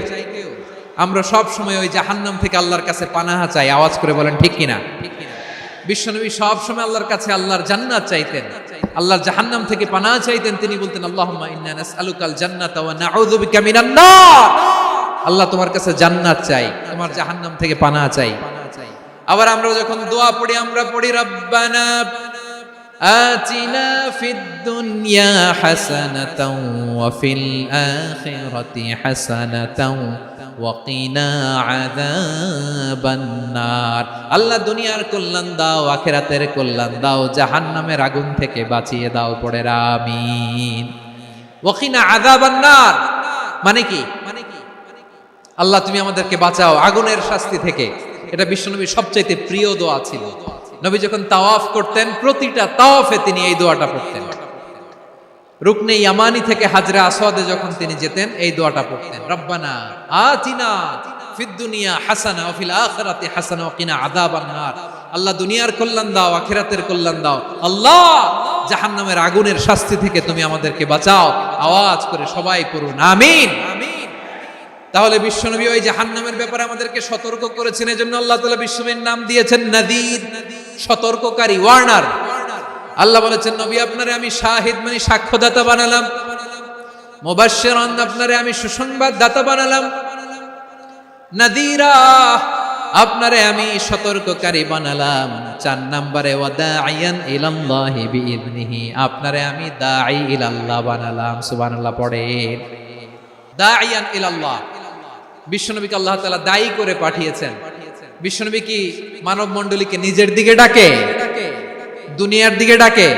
[SPEAKER 1] আমরা সব সময় ওই জাহান্নাম থেকে আল্লাহর কাছে পানাহা চাই। আওয়াজ করে বলেন ঠিক কিনা? বিশ্বনবী সব সময় আল্লাহর কাছে আল্লাহর জান্নাত চাইতেন, আল্লাহর জাহান্নাম থেকে পানাহা চাইতেন। তিনি বলতেন, আল্লাহুম্মা ইন্না নাসআলুকাল জান্নাতা ওয়া নাউযু বিকা মিনান নার। আল্লাহ তোমার কাছে জান্নাত চাই, তোমার জাহান্নাম থেকে পানাহা চাই। আবার আমরা যখন দোয়া পড়ি আমরা পড়ি রব্বানা আতিনা ফিদ দুনিয়া হাসানাতাও ওয়া ফিল আখিরাতি হাসানাতাও ওয়া কিনা আযাবান নার। আল্লাহ দুনিয়ার কল্যাণ দাও, আখিরাতের কল্যাণ দাও, জাহান্নামের আগুন থেকে বাঁচিয়ে দাও, পড়ে আমিন। ওয়া কিনা আযাবান নার মানে কি? আল্লাহ তুমি আমাদেরকে বাঁচাও আগুনের শাস্তি থেকে। এটা বিশ্বনবীর সবচাইতে প্রিয় দোয়া ছিল। নবী যখন তাওয়াফ করতেন প্রতিটা তাওয়াফে তিনি এই দোয়াটা পড়তেন। রুকনে ইয়ামানি থেকে হাজরে আসওয়াদে যখন তিনি যেতেন এই দোয়াটা পড়তেন, রব্বানা আতিনা ফিদ দুনিয়া হাসানা ওয়া ফিল আখিরাতি হাসানা ওয়া কিনা আযাবান নার। আল্লাহ দুনিয়ার কল্যাণ দাও, আখিরাতের কল্যাণ দাও। আল্লাহ জাহান্নামের আগুনের শাস্তি থেকে তুমি আমাদেরকে বাঁচাও। আওয়াজ করে সবাই পড়ুন আমিন। তাহলে বিশ্বনবী ওই জাহান্নামের ব্যাপারে আমাদেরকে সতর্ক করেছেন, এজন্য আল্লাহ তাআলা বিশ্বনবীর নাম দিয়েছেন নাযীর, সতর্ককারী, ওয়ার্নার। আল্লাহ বলেছেন নবী আপনারে আমি শাহিদ মানে সাক্ষ্যদাতা বানালাম, মুবাশশিরান আপনারে আমি সুসংবাদ দাতা বানালাম, নাযীরা আপনারে আমি সতর্ককারী বানালাম। 4 নম্বরে ওয়াদাইয়ান ইলাল্লাহি বিইذনিহি আপনারে আমি দাঈ ইলাল্লাহ বানালাম। সুবহানাল্লাহ পড়েন। দাঈয়ান ইলাল্লাহ, বিশ্বনবীকে আল্লাহ তাআলা দায়ী করে পাঠিয়েছেন। বিশ্বনবী কি মানব মণ্ডলীকে নিজের দিকে ডাকে? দুনিয়ার দিকে ডাকে?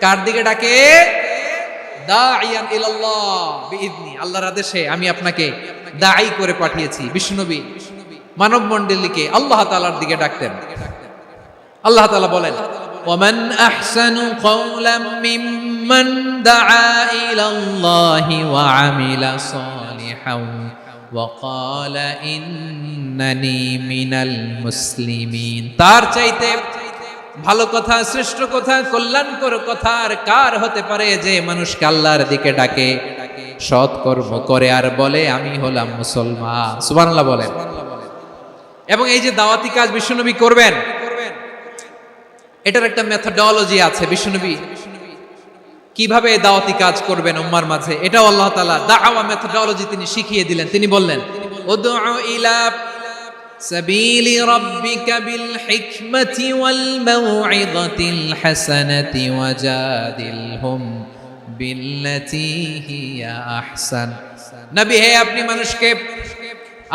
[SPEAKER 1] কার দিকে ডাকে? দাঈয়ান ইলাল্লাহ বিইذনি, আল্লাহর আদেশে আমি আপনাকে দায়ী করে পাঠিয়েছি। বিশ্বনবী মানব মণ্ডলীকে আল্লাহ তাআলার দিকে ডাকতেন। আল্লাহ তাআলা বলেন ওয়ামান আহসানু কওলাম মিম্মান দাআ ইলাল্লাহি ওয়া আমিলা সালিহান ওয়া ক্বালা ইন্নানি মিনাল মুসলিমিন। তার চাইতে ভালো কথা, শ্রেষ্ঠ কথা, কল্যাণকর কথা আর কার হতে পারে যে মানুষকে আল্লাহর দিকে ডাকে, সৎ কর্ম করে আর বলে আমি হলাম মুসলমান। সুবহানাল্লাহ বলেন। এবং এই যে দাওয়াতি কাজ বিশ্বনবী করবেন, এটার একটা মেথডোলজি আছে। বিশ্বনবী কিভাবে দাওয়াতি কাজ করবেন উম্মার মাঝে, এটাও আল্লাহ তাআলা দাওয়া মেথডোলজি তিনি শিখিয়ে দিলেন। তিনি বললেন উদউ ইলা সাবিলি রাব্বিকা বিল হিকমাতি ওয়াল মাউইযাতিল হাসানাতি ওয়াজাদিলহুম বিল্লাতী হিয়া আহসান। নবী হে আপনি মানুষকে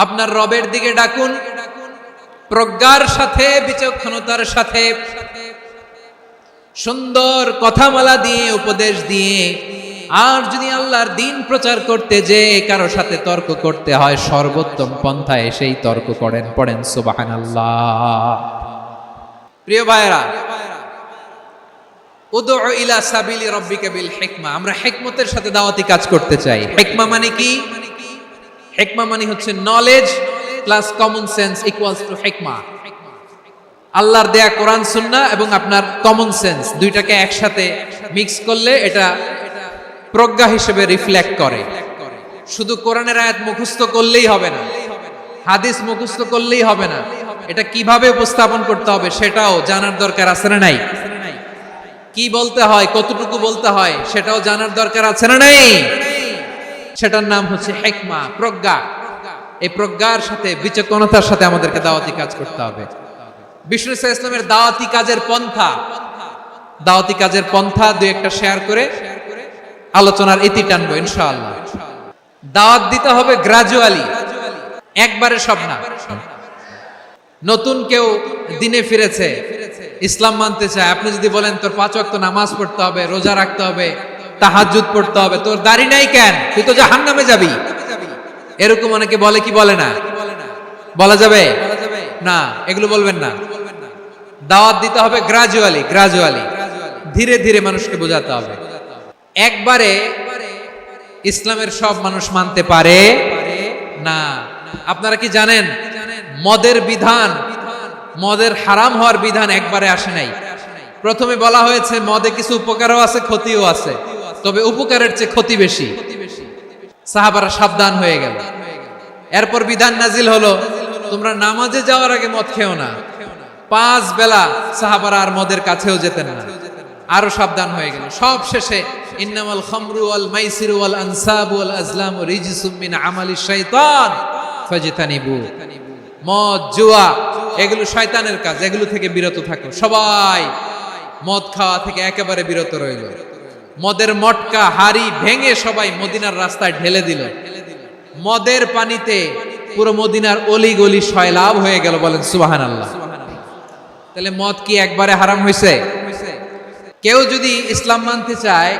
[SPEAKER 1] আপনার রবের দিকে ডাকুন প্রজ্ঞার সাথে, বিচক্ষণতার সাথে, সুন্দর কথামালা দিয়ে, উপদেশ দিয়ে। আর যদি আল্লাহর দ্বীন প্রচার করতে যে কারো সাথে তর্ক করতে হয়, সর্বোত্তম পন্থায় সেই তর্ক করেন। পড়েন সুবহানাল্লাহ। প্রিয় ভাইরা, উদউ ইলা সাবিলি রাব্বিকা বিল হিকমা, আমরা হিকমতের সাথে দাওয়াতি কাজ করতে চাই। হিকমা মানে কি? হিকমা মানে হচ্ছে knowledge plus common sense equals to হিকমা। আল্লাহর দেয়া কোরআন সুন্নাহ এবং আপনার কমন সেন্স দুইটাকে একসাথে মিক্স করলে এটা প্রজ্ঞা হিসেবে রিফ্লেক্ট করে। শুধু কোরআনের আয়াত মুখস্থ করলেই হবে না, হাদিস মুখস্থ করলেই হবে না, এটা কিভাবে উপস্থাপন করতে হবে সেটাও জানার দরকার আছে না নাই? কি বলতে হয়, কতটুকু বলতে হয় সেটাও জানার দরকার আছে না নাই? সেটার নাম হচ্ছে হিকমা, প্রজ্ঞা। এই প্রজ্ঞার সাথে, বিচক্ষণতার সাথে আমাদেরকে দাওয়াতি কাজ করতে হবে। বিষ্ণু ইসলামের দাওয়াতি কাজের পন্থা, দাওয়াতি কাজের পন্থা দুই একটা শেয়ার করে আলোচনার ইতি টানবো ইনশাআল্লাহ। দাওয়াত দিতে হবে গ্রাজুয়ালি, একবারে সব না। নতুন কেউ দিনে ফিরেছে, ইসলাম মানতে চায়, আপনি যদি বলেন তোর 5 ওয়াক্ত নামাজ পড়তে হবে, রোজা রাখতে হবে, তাহাজ্জুদ পড়তে হবে, তোর দাড়ি নাই কেন, তুই তো জাহান্নামে যাবি, এরকম অনেকে বলে কি বলে না? বলা যাবে না, এগুলো বলবেন না। দাওয়াত দিতে হবে গ্রাজুয়ালি, গ্রাজুয়ালি, ধীরে ধীরে মানুষকে বোঝাতে হবে। একবারে ইসলামের সব মানুষ মানতে পারে না। আপনারা কি জানেন মদের বিধান, মদের হারাম হওয়ার বিধান একবারে আসে নাই। প্রথমে বলা হয়েছে মদে কিছু উপকারও আছে, ক্ষতিও আছে, তবে উপকারের চেয়ে ক্ষতি বেশি। সাহাবারা সাবধান হয়ে গেল। এরপর বিধান নাজিল হলো তোমরা নামাজে যাওয়ার আগে মদ খেও না। 5 বেলা সাহাবারা আর মদের কাছেও যেতেন না, আরো সাবধান হয়ে গেল। সব শেষে ইন্নামাল খামরু ওয়াল মাইসিরু ওয়াল আনসাবু ওয়াল আজলামু রিজসুম মিন আমালিশ শাইতান ফাজতানিবু। মদ, জুয়া এগুলো শয়তানের কাজ, এগুলো থেকে বিরত থাকো। সবাই মদ খাওয়া থেকে একেবারে বিরত রইল। মদের মটকা হাড়ি ভেঙে সবাই মদিনার রাস্তায় ঢেলে দিল। মদের পানিতে পুরো মদিনার অলি গলি সয়লাভ হয়ে গেল। বলেন সুবহানাল্লাহ। তাহলে মদ কি একবারে হারাম হয়েছে? কেউ যদি ইসলাম মানতে চায়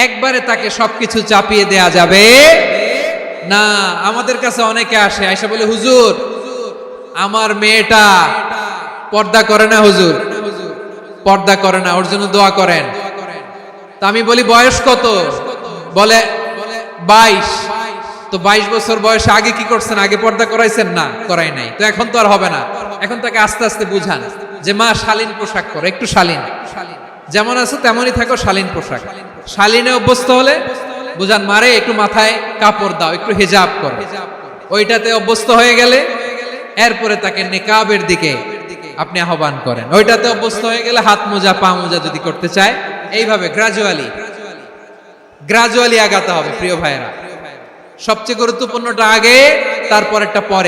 [SPEAKER 1] একবারে তাকে সবকিছু চাপিয়ে দেয়া যাবে না। আমাদের কাছে অনেকে আসে, আয়সা বলে, হুজুর আমার মেয়েটা পর্দা করে না, হুজুর পর্দা করে না, ওর জন্য দোয়া করেন। তা আমি বলি বয়স কত? বলে 22। তো 22 বছর বয়সে আগে কি করছেন? আগে পর্দা করাইছেন? না, করাই নাই। তো এখন তো আর হবে না। এখন তাকে আস্তে আস্তে বুঝান যে মা শালীন পোশাক করো, একটু শালীন, যেমন আছো তেমনই থাকো, শালীন পোশাক। শালীনে অভ্যস্ত হলে বুঝান মারে একটু মাথায় কাপড় দাও, একটু হিজাব করো। ওইটাতে অভ্যস্ত হয়ে গেলে এরপরে তাকে নিকাবের দিকে আপনি আহ্বান করেন। ওইটাতে অভ্যস্ত হয়ে গেলে হাত মোজা পা মোজা যদি করতে চায়, এইভাবে গ্রাজুয়ালি আগাতে হবে। প্রিয় ভাইয়েরা, সবচেয়ে গুরুত্বপূর্ণটা আগে, তারপর একটা পরে।